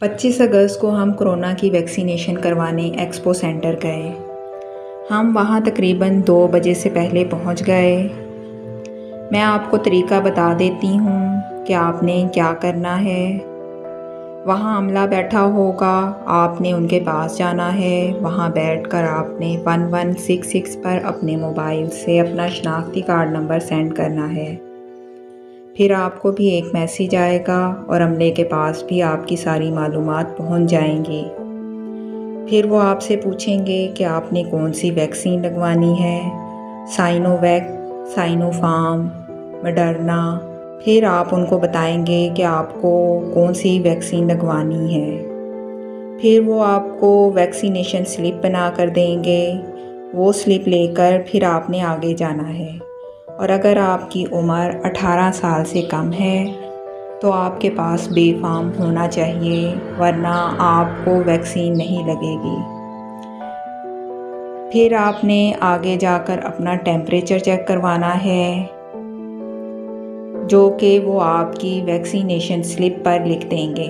25 अगस्त को हम कोरोना की वैक्सीनेशन करवाने एक्सपो सेंटर गए। हम वहाँ तकरीबन 2 बजे से पहले पहुँच गए। मैं आपको तरीका बता देती हूँ कि आपने क्या करना है। वहाँ अमला बैठा होगा, आपने उनके पास जाना है। वहाँ बैठकर आपने 1166 पर अपने मोबाइल से अपना शनाख्ती कार्ड नंबर सेंड करना है। फिर आपको भी एक मैसेज आएगा और अमले के पास भी आपकी सारी मालूमात पहुंच जाएंगी। फिर वो आपसे पूछेंगे कि आपने कौन सी वैक्सीन लगवानी है, साइनोवैक, साइनोफार्म, मडर्ना। फिर आप उनको बताएंगे कि आपको कौन सी वैक्सीन लगवानी है। फिर वो आपको वैक्सीनेशन स्लिप बना कर देंगे। वो स्लिप लेकर फिर आपने आगे जाना है। और अगर आपकी उम्र 18 साल से कम है तो आपके पास बी फार्म होना चाहिए, वरना आपको वैक्सीन नहीं लगेगी। फिर आपने आगे जाकर अपना टेम्परेचर चेक करवाना है, जो कि वो आपकी वैक्सीनेशन स्लिप पर लिख देंगे।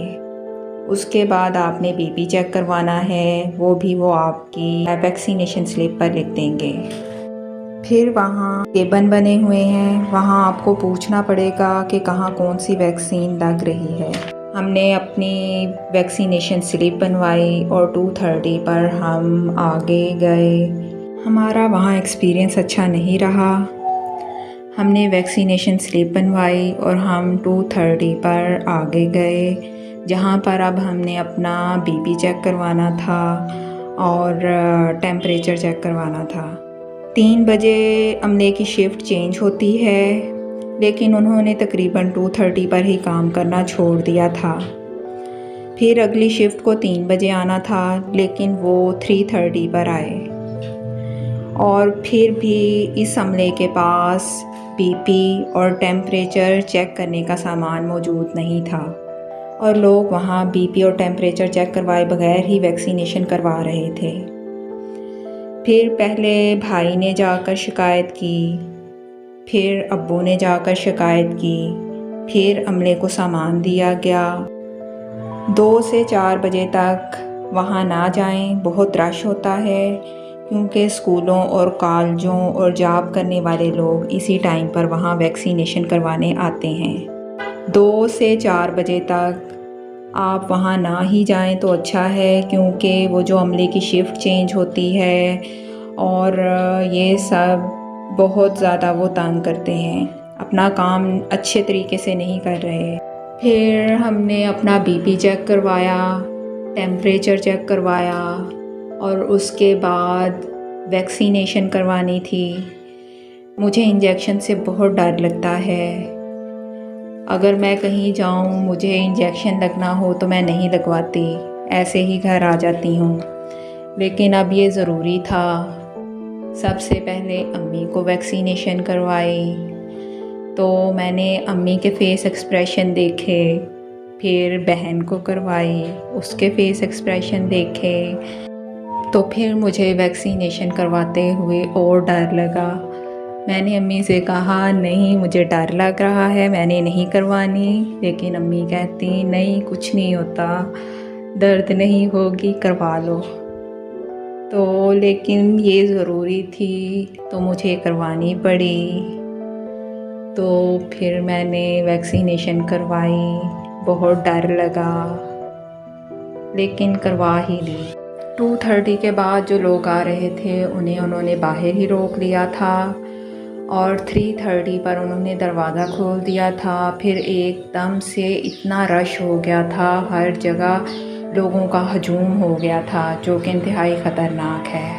उसके बाद आपने बीपी चेक करवाना है, वो भी वो आपकी वैक्सीनेशन स्लिप पर लिख देंगे। फिर वहाँ केबिन बने हुए हैं, वहाँ आपको पूछना पड़ेगा कि कहाँ कौन सी वैक्सीन लग रही है। हमने अपनी वैक्सीनेशन स्लिप बनवाई और 2:30 पर हम आगे गए। हमारा वहाँ एक्सपीरियंस अच्छा नहीं रहा। हमने वैक्सीनेशन स्लिप बनवाई और हम 2:30 पर आगे गए, जहाँ पर अब हमने अपना बीपी चेक करवाना था और टेम्परेचर चेक करवाना था। 3 बजे अमले की शिफ्ट चेंज होती है, लेकिन उन्होंने तकरीबन 2:30 पर ही काम करना छोड़ दिया था। फिर अगली शिफ्ट को 3 बजे आना था, लेकिन वो 3:30 पर आए। और फिर भी इस अमले के पास बीपी और टेम्परेचर चेक करने का सामान मौजूद नहीं था, और लोग वहाँ बीपी और टेम्परेचर चेक करवाए बगैर ही वैक्सीनेशन करवा रहे थे। फिर पहले भाई ने जाकर शिकायत की, फिर अब्बू ने जाकर शिकायत की, फिर अमले को सामान दिया गया। 2 से 4 बजे तक वहाँ ना जाएं, बहुत रश होता है, क्योंकि स्कूलों और कॉलेजों और जॉब करने वाले लोग इसी टाइम पर वहाँ वैक्सीनेशन करवाने आते हैं। 2 से 4 बजे तक आप वहाँ ना ही जाएं तो अच्छा है, क्योंकि वो जो अमले की शिफ्ट चेंज होती है और ये सब बहुत ज़्यादा वो तंग करते हैं, अपना काम अच्छे तरीके से नहीं कर रहे। फिर हमने अपना बीपी चेक करवाया, टेम्परेचर चेक करवाया और उसके बाद वैक्सीनेशन करवानी थी। मुझे इंजेक्शन से बहुत डर लगता है। अगर मैं कहीं जाऊं, मुझे इंजेक्शन लगना हो तो मैं नहीं लगवाती, ऐसे ही घर आ जाती हूं। लेकिन अब ये ज़रूरी था। सबसे पहले अम्मी को वैक्सीनेशन करवाई, तो मैंने अम्मी के फेस एक्सप्रेशन देखे। फिर बहन को करवाई, उसके फेस एक्सप्रेशन देखे। तो फिर मुझे वैक्सीनेशन करवाते हुए और डर लगा। मैंने अम्मी से कहा, नहीं मुझे डर लग रहा है, मैंने नहीं करवानी। लेकिन अम्मी कहती, नहीं कुछ नहीं होता, दर्द नहीं होगी, करवा लो। तो लेकिन ये ज़रूरी थी, तो मुझे करवानी पड़ी। तो फिर मैंने वैक्सीनेशन करवाई, बहुत डर लगा, लेकिन करवा ही ली। 2:30 के बाद जो लोग आ रहे थे उन्होंने बाहर ही रोक लिया था, और 3:30 पर उन्होंने दरवाज़ा खोल दिया था। फिर एकदम से इतना रश हो गया था, हर जगह लोगों का हजूम हो गया था, जो कि इंतहाई ख़तरनाक है।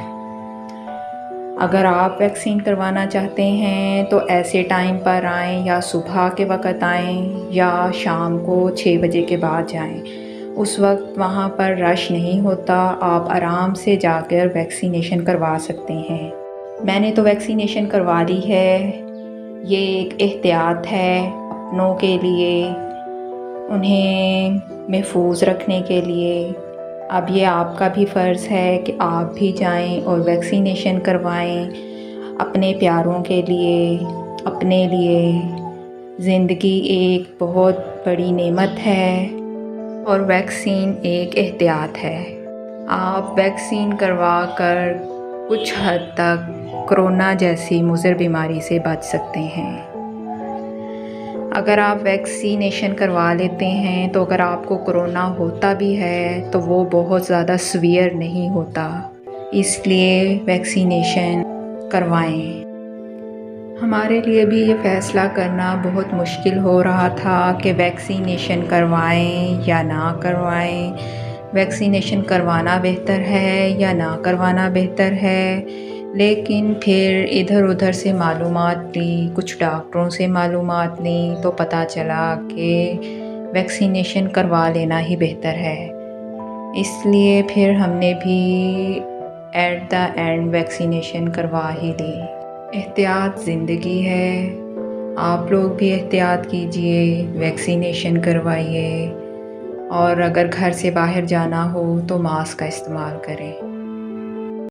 अगर आप वैक्सीन करवाना चाहते हैं तो ऐसे टाइम पर आएँ, या सुबह के वक़्त आएँ या शाम को 6 बजे के बाद जाएँ। उस वक्त वहाँ पर रश नहीं होता, आप आराम से जाकर वैक्सीनेशन करवा सकते हैं। मैंने तो वैक्सीनेशन करवा ली है। ये एक एहतियात है अपनों के लिए, उन्हें महफूज रखने के लिए। अब ये आपका भी फ़र्ज़ है कि आप भी जाएं और वैक्सीनेशन करवाएं, अपने प्यारों के लिए, अपने लिए। ज़िंदगी एक बहुत बड़ी नेमत है और वैक्सीन एक एहतियात है। आप वैक्सीन करवा कर कुछ हद तक कोरोना जैसी मुज़र बीमारी से बच सकते हैं। अगर आप वैक्सीनेशन करवा लेते हैं तो अगर आपको कोरोना होता भी है तो वो बहुत ज़्यादा सीवियर नहीं होता, इसलिए वैक्सीनेशन करवाएं। हमारे लिए भी ये फ़ैसला करना बहुत मुश्किल हो रहा था कि वैक्सीनेशन करवाएं या ना करवाएं, वैक्सीनेशन करवाना बेहतर है या ना करवाना बेहतर है। लेकिन फिर इधर उधर से मालूमात ली, कुछ डॉक्टरों से मालूमात ली तो पता चला कि वैक्सीनेशन करवा लेना ही बेहतर है। इसलिए फिर हमने भी एट द एंड वैक्सीनेशन करवा ही ली। एहतियात ज़िंदगी है, आप लोग भी एहतियात कीजिए, वैक्सीनेशन करवाइए और अगर घर से बाहर जाना हो तो मास्क का इस्तेमाल करें।